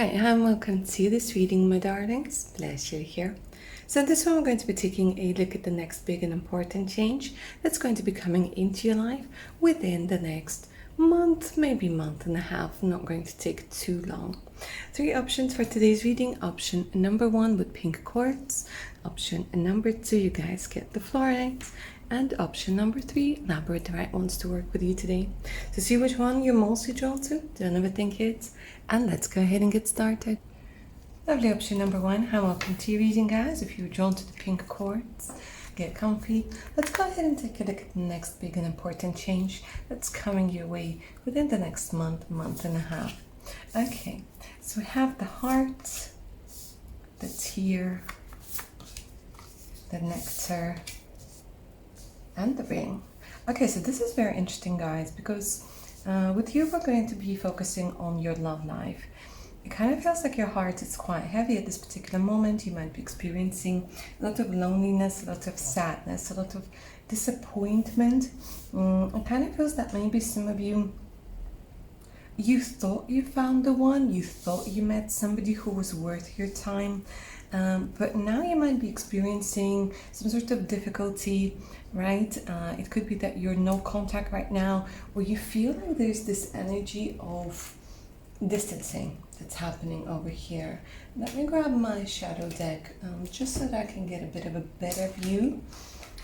Alright, hi and welcome to this reading, my darlings. Bless you here. So in this one, we're going to be taking a look at the next big and important change that's going to be coming into your life within the next month, maybe month and a half. Not going to take too long. 3 options for today's reading. Option number 1 with pink quartz. Option number 2, you guys get the florites. And option number 3, labradorite wants to work with you today. So see which one you're mostly drawn to. Don't overthink it. And let's go ahead and get started. Lovely option number 1. Hi, welcome to your reading, guys. If you're drawn to the pink quartz, get comfy. Let's go ahead and take a look at the next big and important change that's coming your way within the next month, month and a half. Okay, so we have the heart, the tear, the nectar, and the ring. Okay, so this is very interesting, guys, because with you, we're going to be focusing on your love life. It kind of feels like your heart is quite heavy at this particular moment. You might be experiencing a lot of loneliness, a lot of sadness, a lot of disappointment. It kind of feels that maybe some of you thought you found the one, you thought you met somebody who was worth your time, but now you might be experiencing some sort of difficulty, right? It could be that you're no contact right now, or you feel like there's this energy of distancing that's happening over here. Let me grab my shadow deck just so that I can get a bit of a better view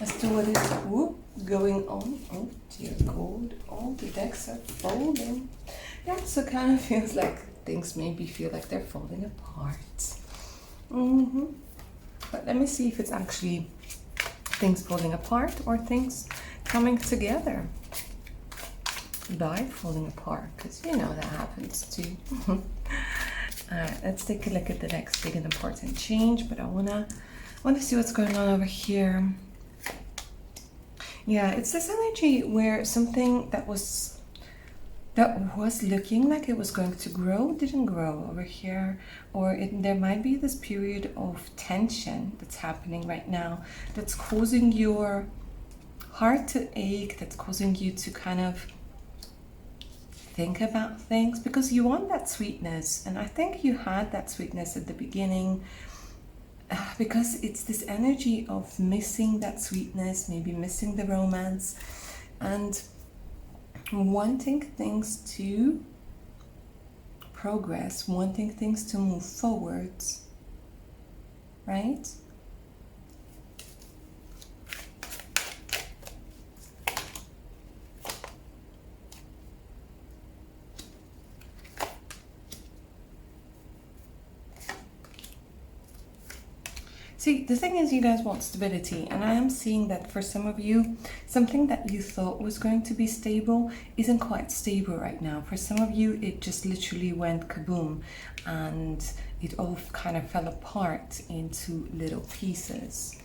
as to what is going on. Oh dear God, all the decks are folding. Yeah, so it kind of feels like things maybe feel like they're falling apart. But let me see if it's actually things falling apart or things coming together by falling apart, because you know that happens too. Alright, let's take a look at the next big and important change, but I wanna see what's going on over here. Yeah, it's this energy where something that was looking like it was going to grow didn't grow over here, or there might be this period of tension that's happening right now that's causing your heart to ache, that's causing you to kind of think about things, because you want that sweetness, and I think you had that sweetness at the beginning, because it's this energy of missing that sweetness, maybe missing the romance, and wanting things to progress, wanting things to move forwards, right? See, the thing is, you guys want stability, and I am seeing that for some of you, something that you thought was going to be stable isn't quite stable right now. For some of you, it just literally went kaboom, and it all kind of fell apart into little pieces.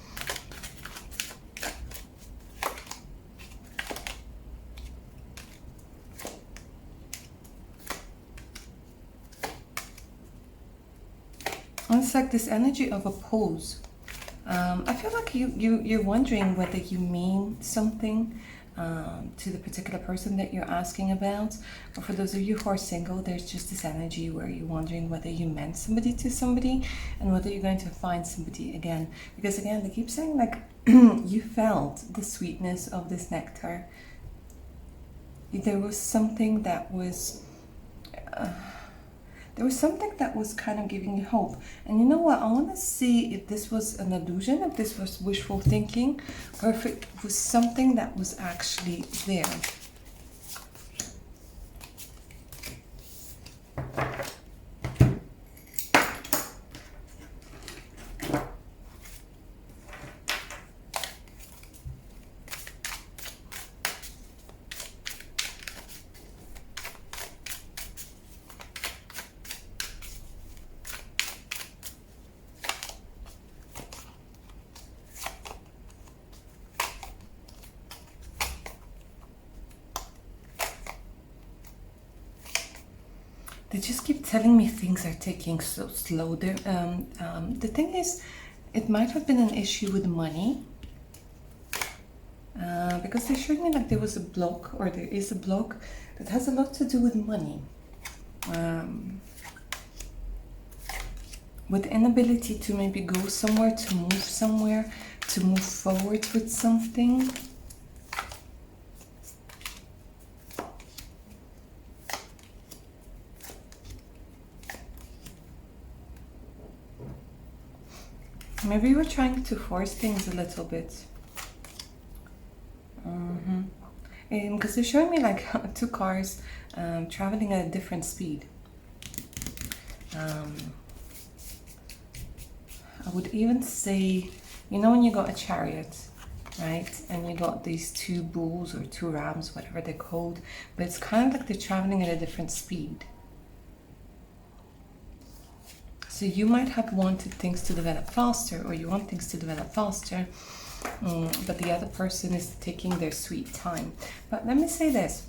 And it's like this energy of a pause. I feel like you're wondering whether you mean something to the particular person that you're asking about. Or for those of you who are single, there's just this energy where you're wondering whether you meant somebody to somebody and whether you're going to find somebody again. Because again, they keep saying like you felt the sweetness of this nectar. There was something that was kind of giving you hope. And you know what? I want to see if this was an illusion, if this was wishful thinking, or if it was something that was actually there. They just keep telling me things are taking so slow. The thing is, it might have been an issue with money, because they showed me like there was a block, or there is a block that has a lot to do with money. with inability to maybe go somewhere, to move forward with something. Maybe you were trying to force things a little bit. Because they're showing me like two cars traveling at a different speed. I would even say, you know, when you got a chariot, right? And you got these two bulls or two rams, whatever they're called, but it's kind of like they're traveling at a different speed. So you might have wanted things to develop faster, or you want things to develop faster, but the other person is taking their sweet time. But let me say this.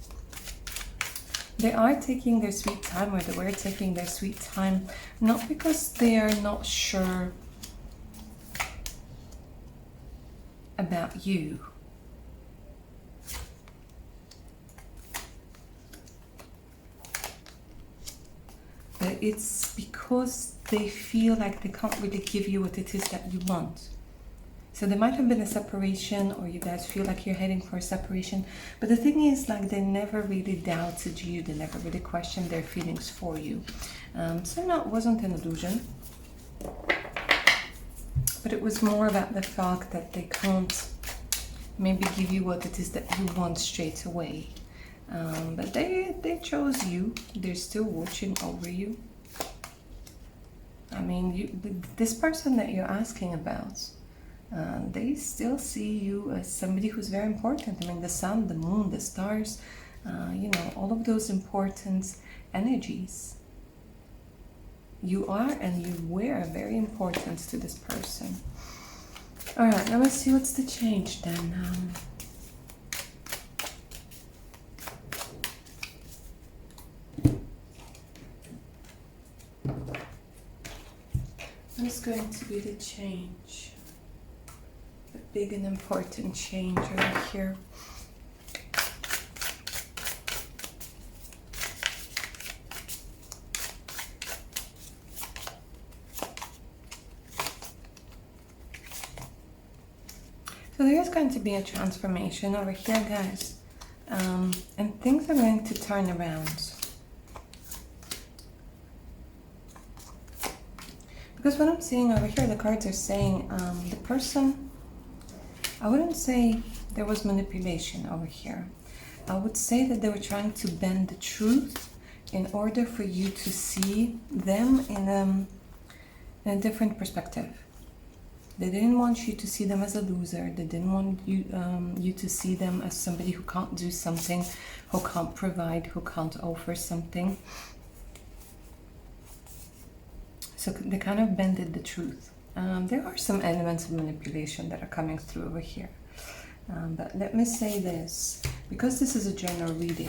They are taking their sweet time, or they were taking their sweet time, not because they are not sure about you. But it's because they feel like they can't really give you what it is that you want. So there might have been a separation, or you guys feel like you're heading for a separation. But the thing is, like, they never really doubted you. They never really questioned their feelings for you. So no, it wasn't an illusion. But it was more about the fact that they can't maybe give you what it is that you want straight away. But they chose you. They're still watching over you. I mean, this person that you're asking about, they still see you as somebody who's very important. I mean, the sun, the moon, the stars, you know, all of those important energies. You are and you were very important to this person. All right, now let's see what's the change then. What's going to be the change? The big and important change right here. So there's going to be a transformation over here, guys. And things are going to turn around. Because what I'm seeing over here, the cards are saying the person, I wouldn't say there was manipulation over here. I would say that they were trying to bend the truth in order for you to see them in a different perspective. They didn't want you to see them as a loser. They didn't want you, you to see them as somebody who can't do something, who can't provide, who can't offer something. So they kind of bended the truth. There are some elements of manipulation that are coming through over here. But let me say this, because this is a general reading,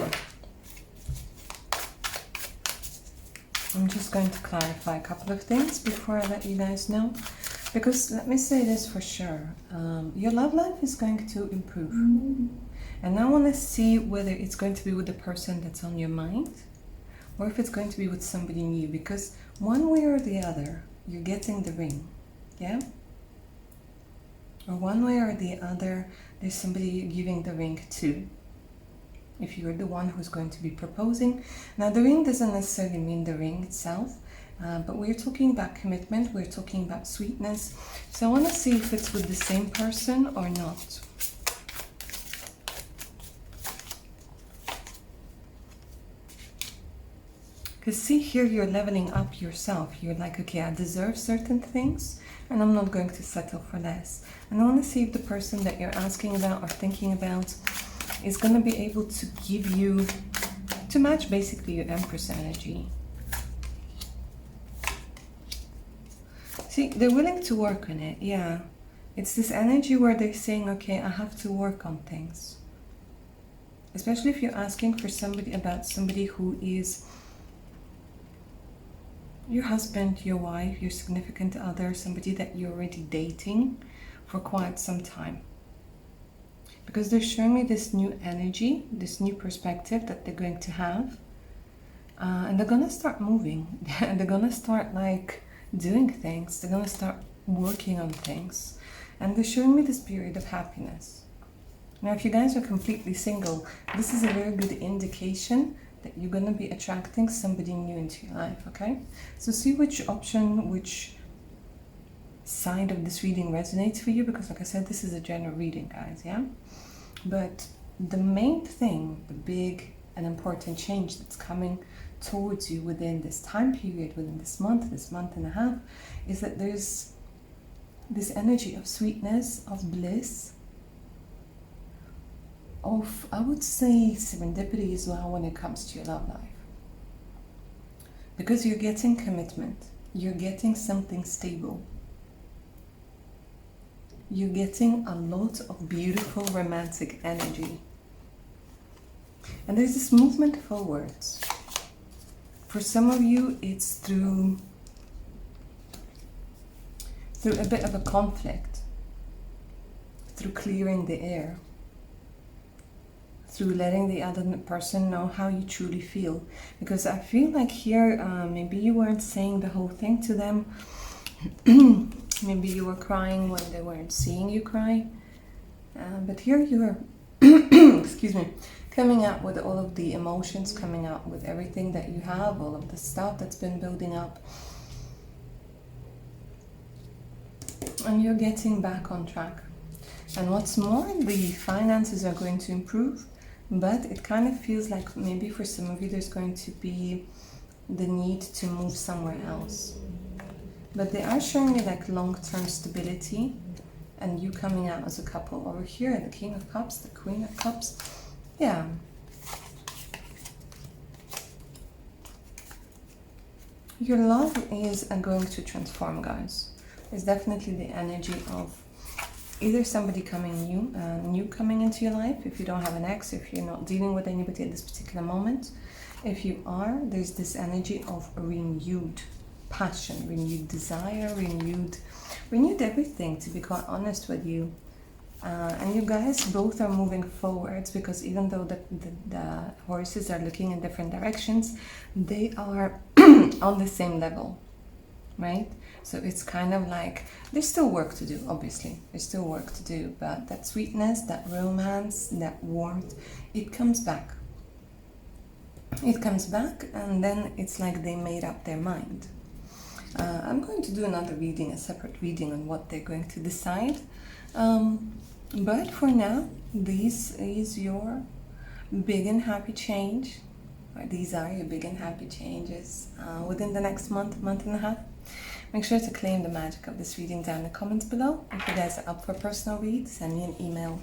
I'm just going to clarify a couple of things before I let you guys know. Because let me say this for sure, your love life is going to improve. And I want to see whether it's going to be with the person that's on your mind, or if it's going to be with somebody new, because one way or the other, you're getting the ring, yeah? Or one way or the other, there's somebody you're giving the ring to, if you're the one who's going to be proposing. Now, the ring doesn't necessarily mean the ring itself, but we're talking about commitment, we're talking about sweetness. So I want to see if it's with the same person or not. Because see here, you're leveling up yourself. You're like, okay, I deserve certain things and I'm not going to settle for less. And I want to see if the person that you're asking about or thinking about is going to be able to give you, to match basically your Empress energy. See, they're willing to work on it, yeah. It's this energy where they're saying, okay, I have to work on things. Especially if you're asking for somebody, about somebody who is your husband, your wife, your significant other, somebody that you're already dating for quite some time. Because they're showing me this new energy, this new perspective that they're going to have. And they're going to start moving. They're going to start like doing things. They're going to start working on things. And they're showing me this period of happiness. Now, if you guys are completely single, this is a very good indication that you're going to be attracting somebody new into your life, okay? So see which option, which side of this reading resonates for you, because like I said, this is a general reading, guys, yeah? But the main thing, the big and important change that's coming towards you within this time period, within this month and a half, is that there's this energy of sweetness, of bliss, of, I would say, serendipity as well when it comes to your love life. Because you're getting commitment, you're getting something stable, you're getting a lot of beautiful romantic energy. And there's this movement forwards. For some of you, it's through a bit of a conflict, through clearing the air, through letting the other person know how you truly feel. Because I feel like here, maybe you weren't saying the whole thing to them. Maybe you were crying when they weren't seeing you cry. But here you are, excuse me, coming out with all of the emotions, coming out with everything that you have, all of the stuff that's been building up. And you're getting back on track. And what's more, the finances are going to improve, but it kind of feels like maybe for some of you there's going to be the need to move somewhere else. But they are showing me like long-term stability and you coming out as a couple. Over here, the King of Cups, the Queen of Cups. Yeah. Your love is going to transform, guys. It's definitely the energy of either somebody coming new coming into your life, if you don't have an ex, if you're not dealing with anybody at this particular moment. If you are, there's this energy of renewed passion, renewed desire, renewed everything, to be quite honest with you. And you guys both are moving forwards, because even though the horses are looking in different directions, they are on the same level, right? So it's kind of like there's still work to do, obviously. There's still work to do, but that sweetness, that romance, that warmth, it comes back. It comes back, and then it's like they made up their mind. I'm going to do another reading, a separate reading on what they're going to decide. But for now, this is your big and happy change. Or these are your big and happy changes within the next month and a half. Make sure to claim the magic of this reading down in the comments below. If you guys are up for a personal read, send me an email.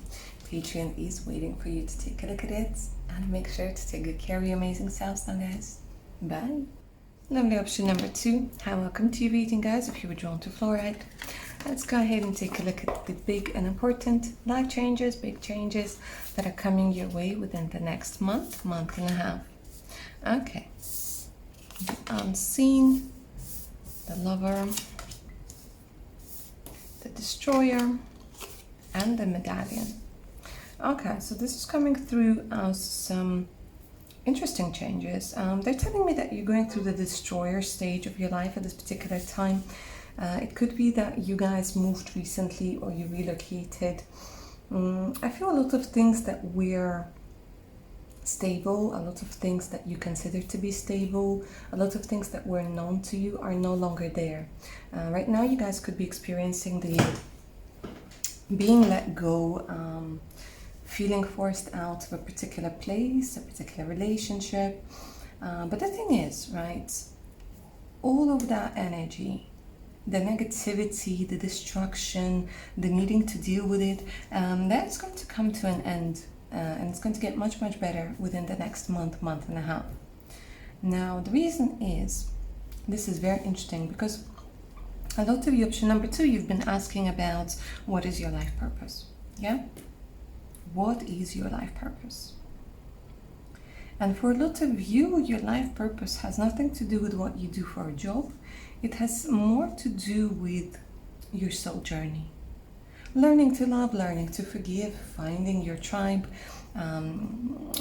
Patreon is waiting for you to take a look at it. And make sure to take good care of your amazing selves now, guys. Bye. Lovely option number 2. Hi, welcome to your reading, guys. If you were drawn to fluorite, let's go ahead and take a look at the big and important life changes, big changes that are coming your way within the next month and a half. Okay. The Unseen, the Lover, the Destroyer, and the Medallion. Okay, so this is coming through as some interesting changes. They're telling me that you're going through the Destroyer stage of your life at this particular time. It could be that you guys moved recently or you relocated. I feel a lot of things that were stable, a lot of things that you consider to be stable, a lot of things that were known to you are no longer there. Right now you guys could be experiencing the being let go, feeling forced out of a particular place, a particular relationship. But the thing is, right, all of that energy, the negativity, the destruction, the needing to deal with it, that's going to come to an end. And it's going to get much better within the next month and a half. Now, the reason is, this is very interesting because a lot of you, option number 2, you've been asking about what is your life purpose, yeah? What is your life purpose? And for a lot of you, your life purpose has nothing to do with what you do for a job. It has more to do with your soul journey. Learning to love, learning to forgive, finding your tribe,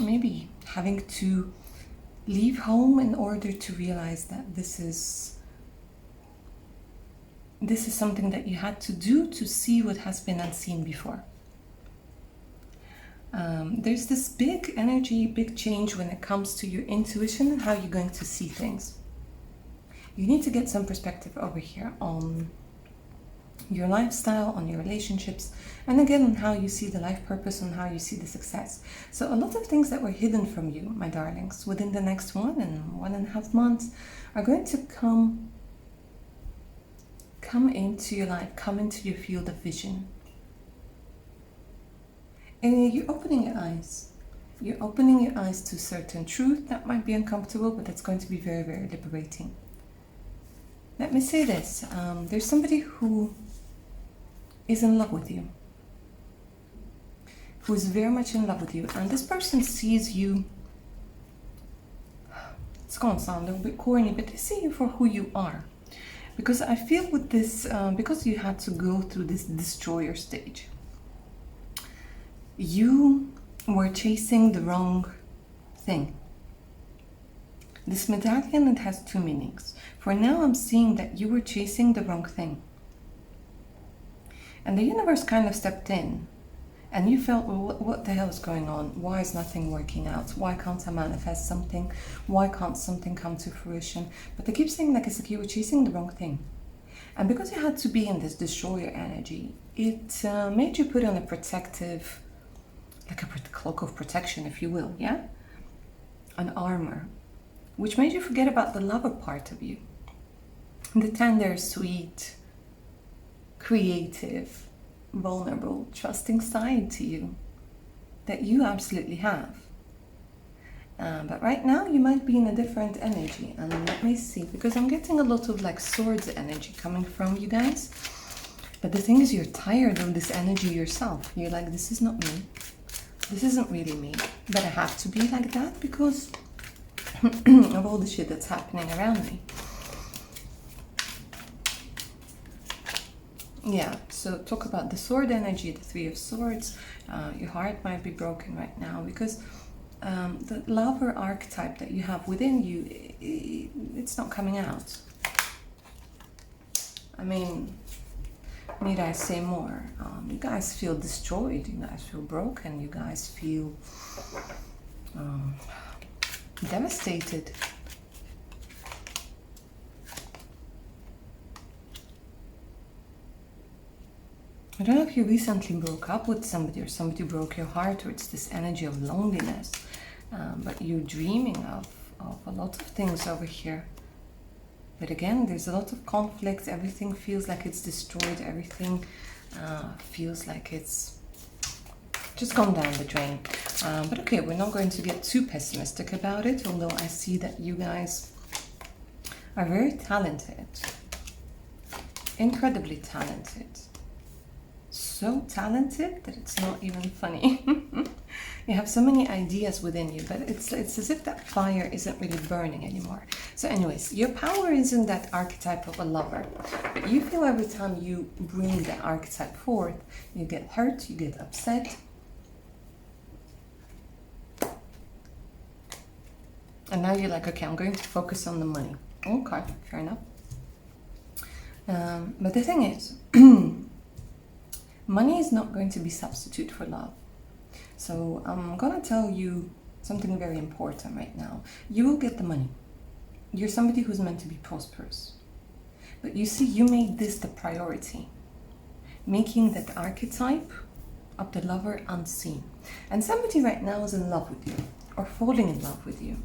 maybe having to leave home in order to realize that this is this is something that you had to do to see what has been unseen before. There's this big energy, big change when it comes to your intuition and how you're going to see things. You need to get some perspective over here on your lifestyle, on your relationships, and again on how you see the life purpose, on how you see the success. So a lot of things that were hidden from you, my darlings, within the next 1.5 months are going to come into your life, come into your field of vision. And you're opening your eyes. You're opening your eyes to certain truth that might be uncomfortable, but it's going to be very, very liberating. Let me say this. There's somebody who is in love with you. Who is very much in love with you. And this person sees you. It's going to sound a little bit corny, but they see you for who you are. Because I feel with this, because you had to go through this destroyer stage, you were chasing the wrong thing. This medallion, it has two meanings. For now, I'm seeing that you were chasing the wrong thing. And the universe kind of stepped in. And you felt, well, what the hell is going on? Why is nothing working out? Why can't I manifest something? Why can't something come to fruition? But they keep saying, like, it's like you were chasing the wrong thing. And because you had to be in this destroyer energy, it made you put on a protective, like a cloak of protection, if you will, yeah? An armor, which made you forget about the lover part of you. The tender, sweet, creative, vulnerable, trusting side to you that you absolutely have. But right now you might be in a different energy, and let me see, because I'm getting a lot of like swords energy coming from you guys. But the thing is, you're tired of this energy yourself. You're like, this is not me. This isn't really me. But I have to be like that because of all the shit that's happening around me. Yeah, so talk about the sword energy, the Three of Swords. Your heart might be broken right now because the lover archetype that you have within you, it's not coming out. I mean, need I say more? You guys feel destroyed, you guys feel broken, you guys feel devastated. I don't know if you recently broke up with somebody or somebody broke your heart, or it's this energy of loneliness, but you're dreaming of a lot of things over here. But again, there's a lot of conflict, everything feels like it's destroyed, everything feels like it's just gone down the drain. But okay, we're not going to get too pessimistic about it, although I see that you guys are very talented, incredibly talented. So talented that it's not even funny. You have so many ideas within you, but it's as if that fire isn't really burning anymore. So anyways, your power isn't that archetype of a lover, but you feel every time you bring that archetype forth, you get hurt, you get upset. And now you're like, okay, I'm going to focus on the money. Okay, fair enough. But the thing is, money is not going to be substitute for love. So I'm gonna tell you something very important right now. You will get the money. You're somebody who's meant to be prosperous. But you see, you made this the priority, making that archetype of the lover unseen. And somebody right now is in love with you, or falling in love with you.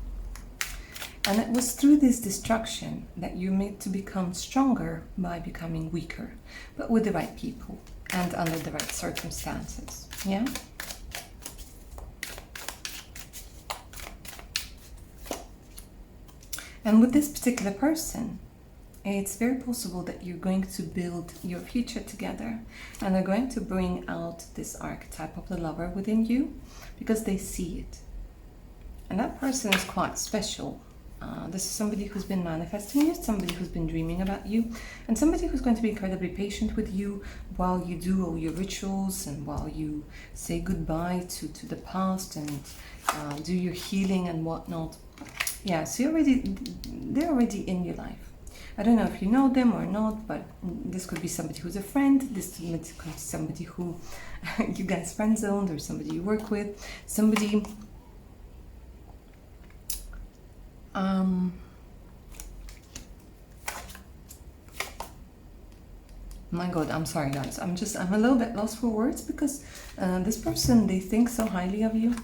And it was through this destruction that you made to become stronger by becoming weaker, but with the right people and under the right circumstances. Yeah? And with this particular person, it's very possible that you're going to build your future together, and they're going to bring out this archetype of the lover within you because they see it. And that person is quite special. This is somebody who's been manifesting you, somebody who's been dreaming about you, and somebody who's going to be incredibly patient with you while you do all your rituals and while you say goodbye to the past and do your healing and whatnot. Yeah, so they're already in your life. I don't know if you know them or not, but this could be somebody who's a friend, this could be somebody who you guys friend zoned, or somebody you work with, somebody my god, I'm sorry guys, I'm a little bit lost for words, because this person, they think so highly of you.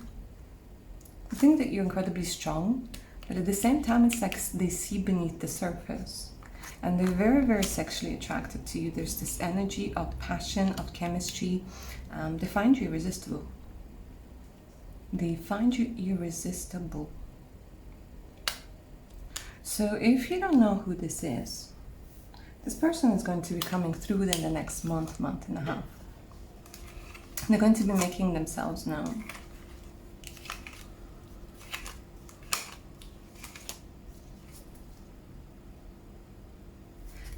They think that you're incredibly strong, but at the same time it's like they see beneath the surface, and they're very, very sexually attracted to you. There's this energy of passion, of chemistry. They find you irresistible. They find you irresistible. So if you don't know who this is, this person is going to be coming through within the next month, month and a half. They're going to be making themselves known.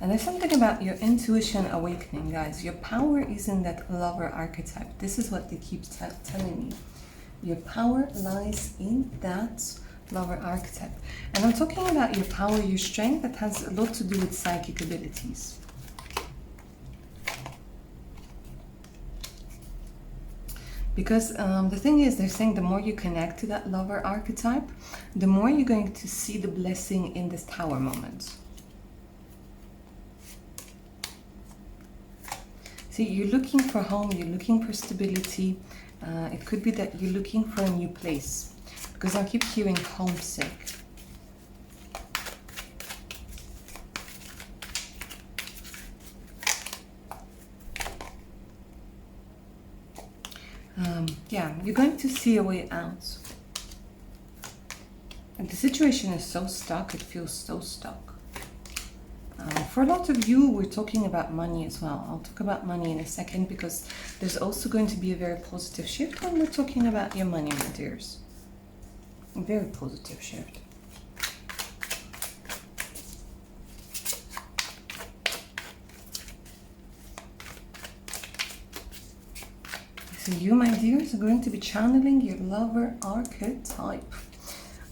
And there's something about your intuition awakening, guys. Your power is in that lover archetype. This is what they keep telling me. Your power lies in that lover archetype. And I'm talking about your power, your strength, that has a lot to do with psychic abilities. Because the thing is, they're saying the more you connect to that lover archetype, the more you're going to see the blessing in this tower moment. See, you're looking for home, you're looking for stability. It could be that you're looking for a new place, because I keep hearing homesick. Yeah, you're going to see a way out. And the situation is so stuck, it feels so stuck. For a lot of you, we're talking about money as well. I'll talk about money in a second, because there's also going to be a very positive shift when we're talking about your money, my dears. A very positive shift. So you, my dears, are going to be channeling your lover archetype.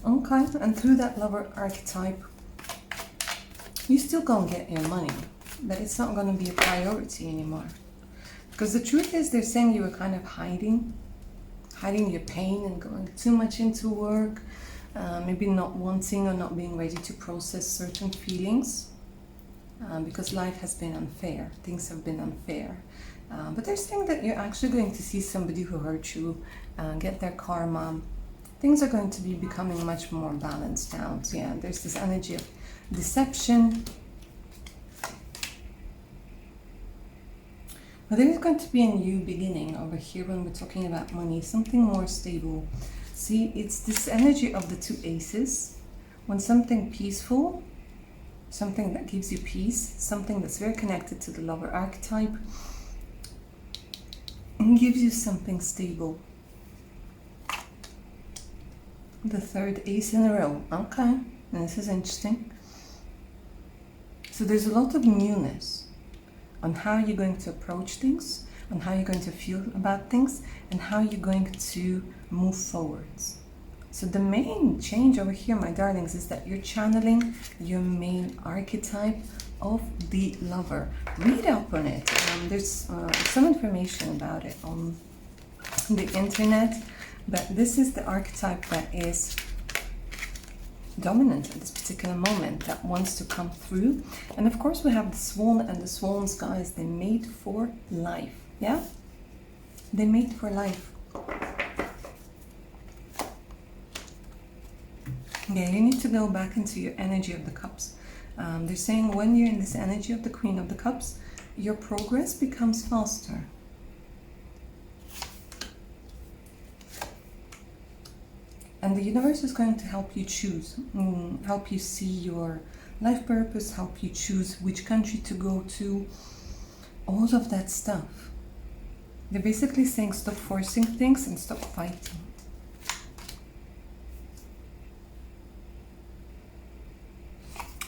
Okay, and through that lover archetype, you still gonna get your money, but it's not gonna be a priority anymore. Because the truth is, they're saying you were kind of hiding your pain and going too much into work, maybe not wanting or not being ready to process certain feelings, because life has been unfair, things have been unfair. But they're saying that you're actually going to see somebody who hurt you, get their karma. Things are going to be becoming much more balanced out. Yeah, there's this energy of deception. But there is going to be a new beginning over here when we're talking about money, something more stable. See, it's this energy of the two aces. When something peaceful, something that gives you peace, something that's very connected to the lover archetype, and gives you something stable. The third ace in a row. Okay, this is interesting. So there's a lot of newness on how you're going to approach things, on how you're going to feel about things, and how you're going to move forwards. So the main change over here, my darlings, is that you're channeling your main archetype of the lover. Read up on it. There's some information about it on the internet, but this is the archetype that is dominant at this particular moment, that wants to come through. And of course we have the swan, and the swans, guys, they mate for life. Yeah, they mate for life. Yeah, you need to go back into your energy of the cups. They're saying when you're in this energy of the Queen of the Cups, your progress becomes faster. And the universe is going to help you choose, help you see your life purpose, help you choose which country to go to, all of that stuff. They're basically saying stop forcing things and stop fighting.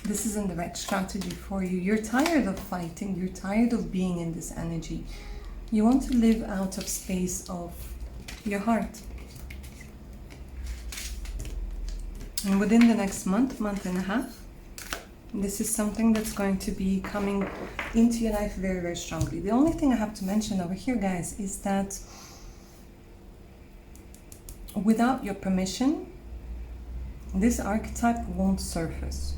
This isn't the right strategy for you. You're tired of fighting. You're tired of being in this energy. You want to live out of space of your heart. And within the next month, month and a half, This is something that's going to be coming into your life very, very strongly. The only thing I have to mention over here, guys, is that without your permission, this archetype won't surface.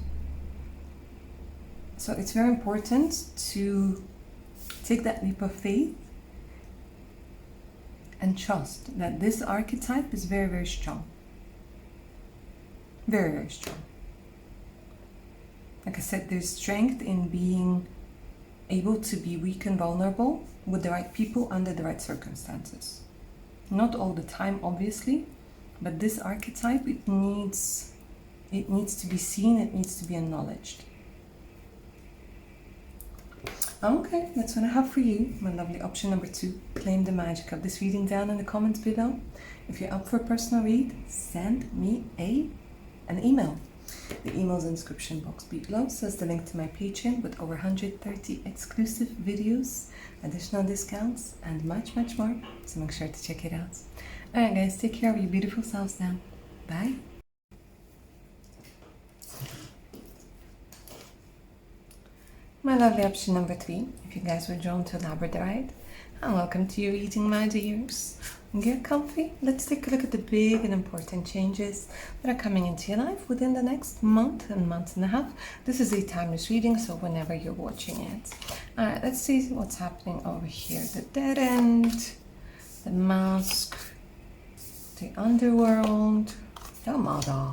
So it's very important to take that leap of faith and trust that this archetype is very, very strong. Very, very strong. Like I said, there's strength in being able to be weak and vulnerable with the right people under the right circumstances. Not all the time, obviously, but this archetype, it needs to be seen, it needs to be acknowledged. Okay, that's what I have for you, my lovely option number 2. Claim the magic of this reading down in the comments below. If you're up for a personal read, send me an email. The email's in the description box below, so it's the link to my Patreon with over 130 exclusive videos, additional discounts, and much, much more. So make sure to check it out. Alright guys, take care of your beautiful selves now. Bye. My lovely option number 3, if you guys were drawn to Labradorite, welcome to your reading, my dears. Get comfy. Let's take a look at the big and important changes that are coming into your life within the next month and month and a half. This is a timeless reading, so whenever you're watching it. Alright, let's see what's happening over here. The dead end, the mask, the underworld, the mother.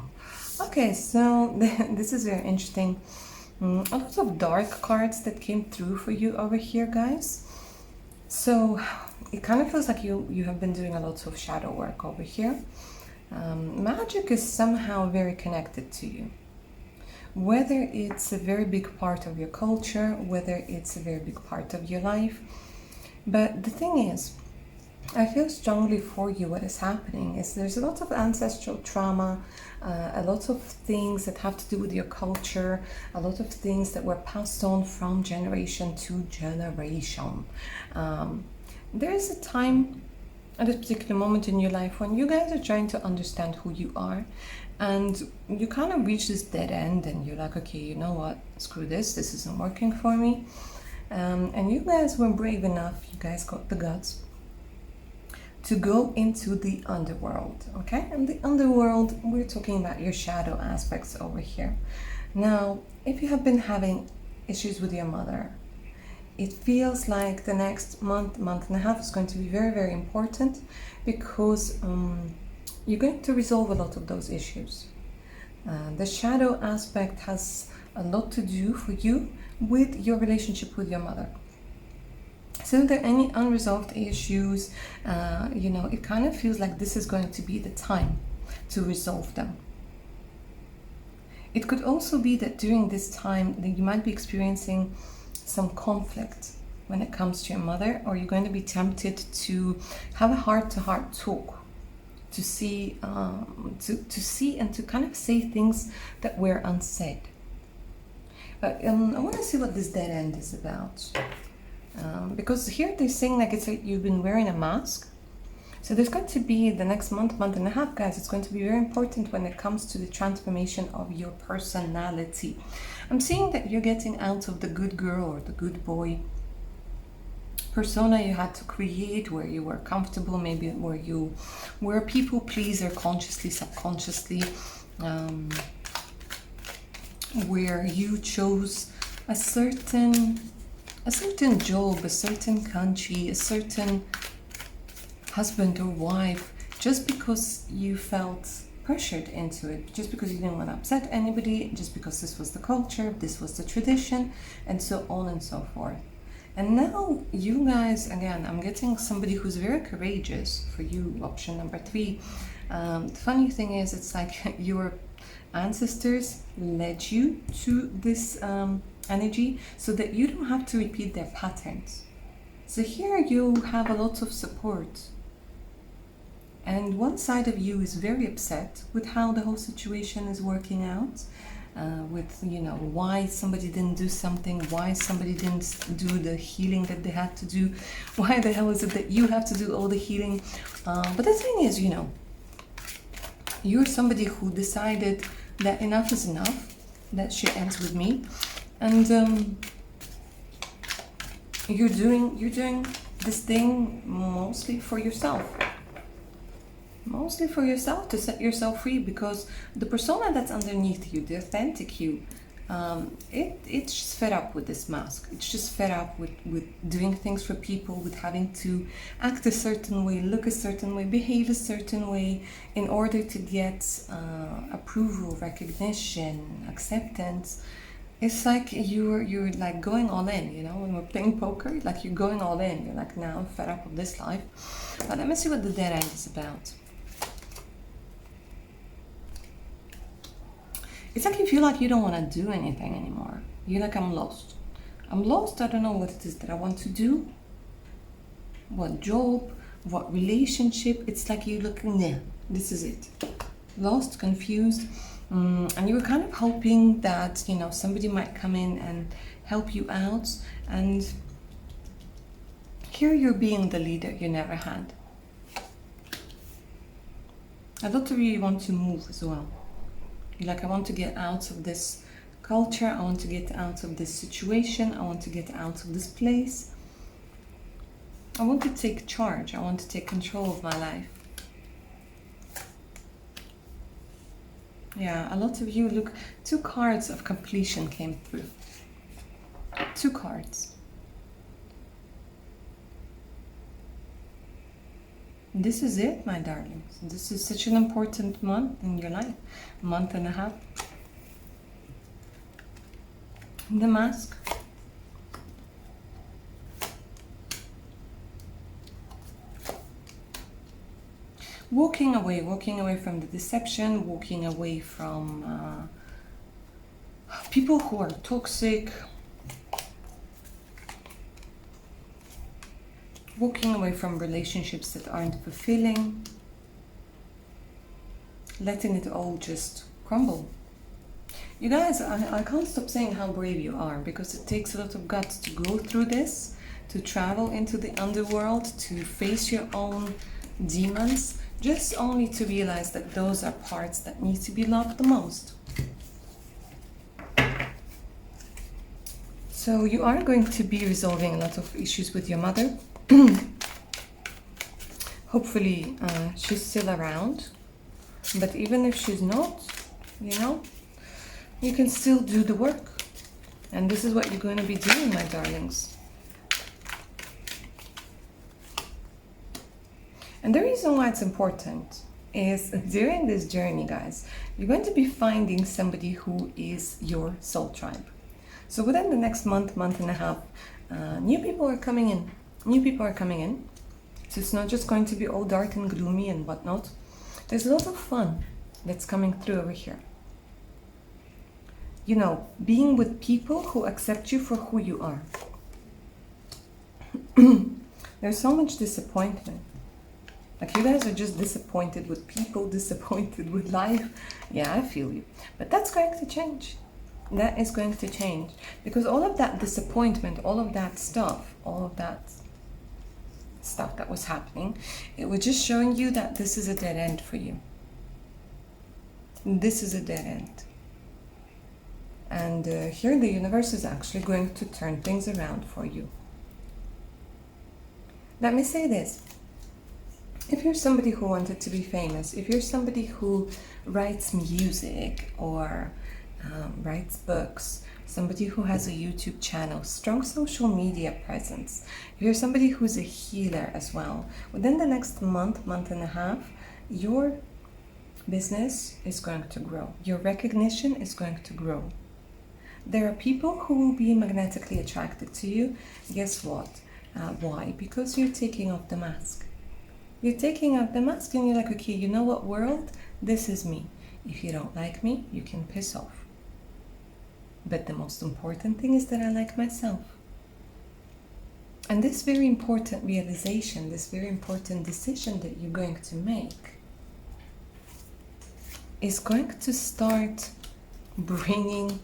Okay, so this is very interesting. A lot of dark cards that came through for you over here, guys. So it kind of feels like you have been doing a lot of shadow work over here. Magic is somehow very connected to you. Whether it's a very big part of your culture, whether it's a very big part of your life. But the thing is, I feel strongly for you what is happening is there's a lot of ancestral trauma, a lot of things that have to do with your culture, a lot of things that were passed on from generation to generation. There is a time at this particular moment in your life when you guys are trying to understand who you are, and you kind of reach this dead end and you're like, okay, you know what, screw this isn't working for me. And you guys were brave enough, you guys got the guts to go into the underworld, okay? And the underworld, we're talking about your shadow aspects over here. Now, if you have been having issues with your mother, it feels like the next month and a half is going to be very, very important because you're going to resolve a lot of those issues. The shadow aspect has a lot to do for you with your relationship with your mother. So if there are any unresolved issues, you know, it kind of feels like this is going to be the time to resolve them. It could also be that during this time that you might be experiencing some conflict when it comes to your mother, or you're going to be tempted to have a heart-to-heart talk to see and to kind of say things that were unsaid. But I want to see what this dead end is about. Because here they're saying like it's like you've been wearing a mask. So there's going to be the next month and a half, guys. It's going to be very important when it comes to the transformation of your personality. I'm seeing that you're getting out of the good girl or the good boy persona you had to create, where you were comfortable, maybe where you were a people pleaser consciously, subconsciously, where you chose a certain job, a certain country, a certain husband or wife, just because you felt pressured into it, just because you didn't want to upset anybody, just because this was the culture, this was the tradition, and so on and so forth. And now you guys, again, I'm getting somebody who's very courageous for you, option number 3. The funny thing is, it's like your ancestors led you to this energy so that you don't have to repeat their patterns. So here you have a lot of support. And one side of you is very upset with how the whole situation is working out, with, you know, why somebody didn't do something, why somebody didn't do the healing that they had to do, why the hell is it that you have to do all the healing. But the thing is, you know, you're somebody who decided that enough is enough, that shit ends with me. And you're doing this thing mostly for yourself. Mostly for yourself, to set yourself free, because the persona that's underneath you, the authentic you, it's just fed up with this mask. It's just fed up with doing things for people, with having to act a certain way, look a certain way, behave a certain way in order to get approval, recognition, acceptance. It's like you're like going all in, you know, when we're playing poker, like you're going all in. You're like, now I'm fed up with this life. But let me see what the dead end is about. It's like you feel like you don't want to do anything anymore. You're like, I'm lost. I'm lost. I don't know what it is that I want to do. What job, what relationship. It's like you're looking, yeah, this is it. Lost, confused. And you were kind of hoping that, you know, somebody might come in and help you out. And here you're being the leader you never had. A lot of you want to move as well. You're like, I want to get out of this culture. I want to get out of this situation. I want to get out of this place. I want to take charge. I want to take control of my life. Yeah, a lot of you, look, 2 cards of completion came through. 2 cards. This is it, my darlings. This is such an important month in your life. Month and a half. The mask. Walking away from the deception, walking away from people who are toxic, walking away from relationships that aren't fulfilling, letting it all just crumble. You guys, I can't stop saying how brave you are, because it takes a lot of guts to go through this, to travel into the underworld, to face your own demons, just only to realize that those are parts that need to be loved the most. So you are going to be resolving a lot of issues with your mother. Hopefully she's still around, but even if she's not, you know, you can still do the work. And this is what you're going to be doing, my darlings. And the reason why it's important is during this journey, guys, you're going to be finding somebody who is your soul tribe. So within the next month, month and a half, new people are coming in. New people are coming in. So it's not just going to be all dark and gloomy and whatnot. There's a lot of fun that's coming through over here. You know, being with people who accept you for who you are. There's so much disappointment. Like, you guys are just disappointed with people, disappointed with life. Yeah, I feel you. But that's going to change. That is going to change. Because all of that disappointment, all of that stuff, that was happening, it was just showing you that this is a dead end for you. This is a dead end. And here the universe is actually going to turn things around for you. Let me say this. If you're somebody who wanted to be famous, if you're somebody who writes music or writes books, somebody who has a YouTube channel, strong social media presence, if you're somebody who's a healer as well, within the next month, month and a half, your business is going to grow. Your recognition is going to grow. There are people who will be magnetically attracted to you. Guess what? Why? Because you're taking off the mask. You're taking off the mask and you're like, okay, you know what, world? This is me. If you don't like me, you can piss off. But the most important thing is that I like myself. And this very important realization, this very important decision that you're going to make is going to start bringing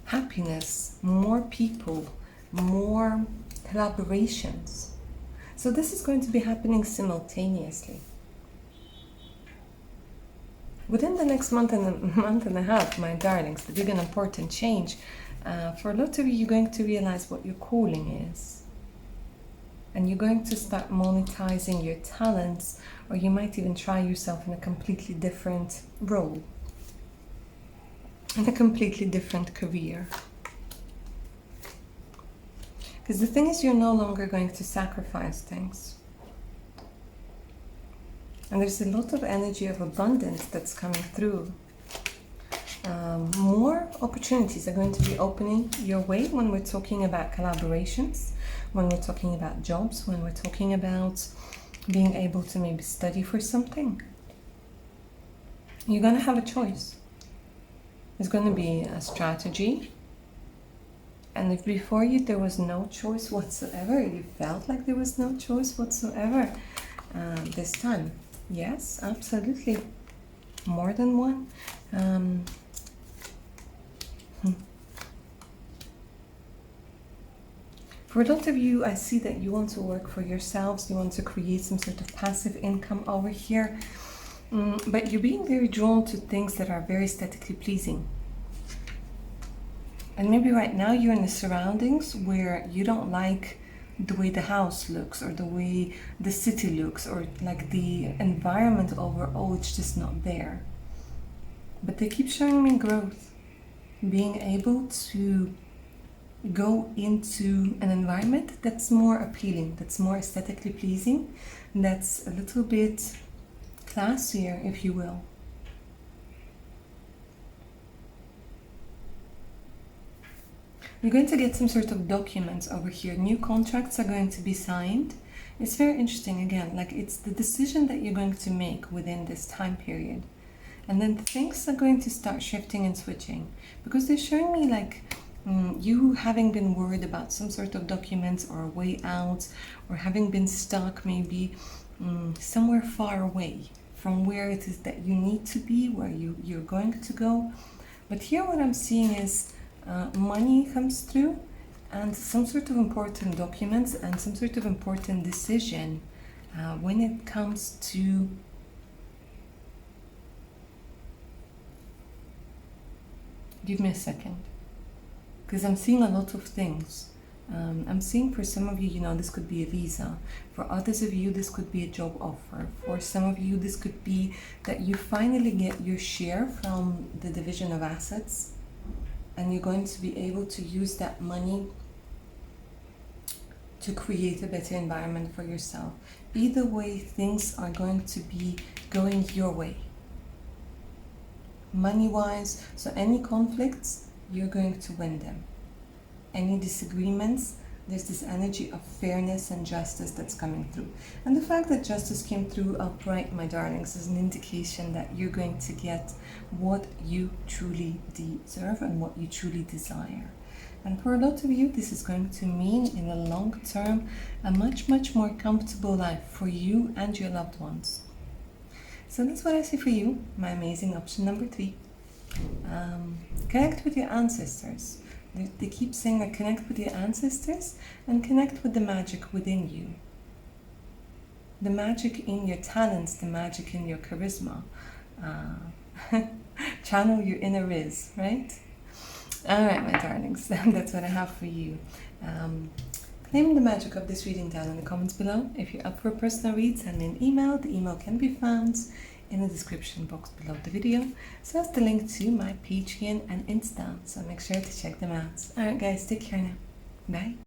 happiness, more people, more collaborations. So this is going to be happening simultaneously. Within the next month and a half, my darlings, the big and important change, for a lot of you, you're going to realize what your calling is. And you're going to start monetizing your talents, or you might even try yourself in a completely different role, in a completely different career. Because the thing is, you're no longer going to sacrifice things. And there's a lot of energy of abundance that's coming through. More opportunities are going to be opening your way when we're talking about collaborations, when we're talking about jobs, when we're talking about being able to maybe study for something. You're going to have a choice. There's going to be a strategy. And if before you there was no choice whatsoever, you felt like there was no choice whatsoever, this time, yes, absolutely, more than one. For a lot of you, I see that you want to work for yourselves, you want to create some sort of passive income over here, but you're being very drawn to things that are very aesthetically pleasing. And maybe right now you're in the surroundings where you don't like the way the house looks, or the way the city looks, or like the environment overall, it's just not there. But they keep showing me growth, being able to go into an environment that's more appealing, that's more aesthetically pleasing, that's a little bit classier, if you will. You're going to get some sort of documents over here. New contracts are going to be signed. It's very interesting, again, like it's the decision that you're going to make within this time period. And then things are going to start shifting and switching, because they're showing me like you having been worried about some sort of documents or a way out, or having been stuck maybe somewhere far away from where it is that you need to be, where you're going to go. But here what I'm seeing is money comes through, and some sort of important documents and some sort of important decision when it comes to give me a second, because I'm seeing a lot of things. I'm seeing for some of you, you know, this could be a visa. For others of you, this could be a job offer. For some of you, this could be that you finally get your share from the division of assets, and you're going to be able to use that money to create a better environment for yourself. Either way, things are going to be going your way, money-wise. So any conflicts, you're going to win them. Any disagreements, there's this energy of fairness and justice that's coming through. And the fact that justice came through upright, my darlings, is an indication that you're going to get what you truly deserve and what you truly desire. And for a lot of you, this is going to mean in the long term a much, much more comfortable life for you and your loved ones. So that's what I see for you, my amazing option number 3. Connect with your ancestors. They keep saying that connect with your ancestors and connect with the magic within you. The magic in your talents, the magic in your charisma. Channel your inner Riz, right? Alright, my darlings, that's what I have for you. Claim the magic of this reading down in the comments below. If you're up for a personal read, send me an email. The email can be found in the description box below the video. So that's the link to my Patreon and Insta. So make sure to check them out. Alright guys, take care now. Bye.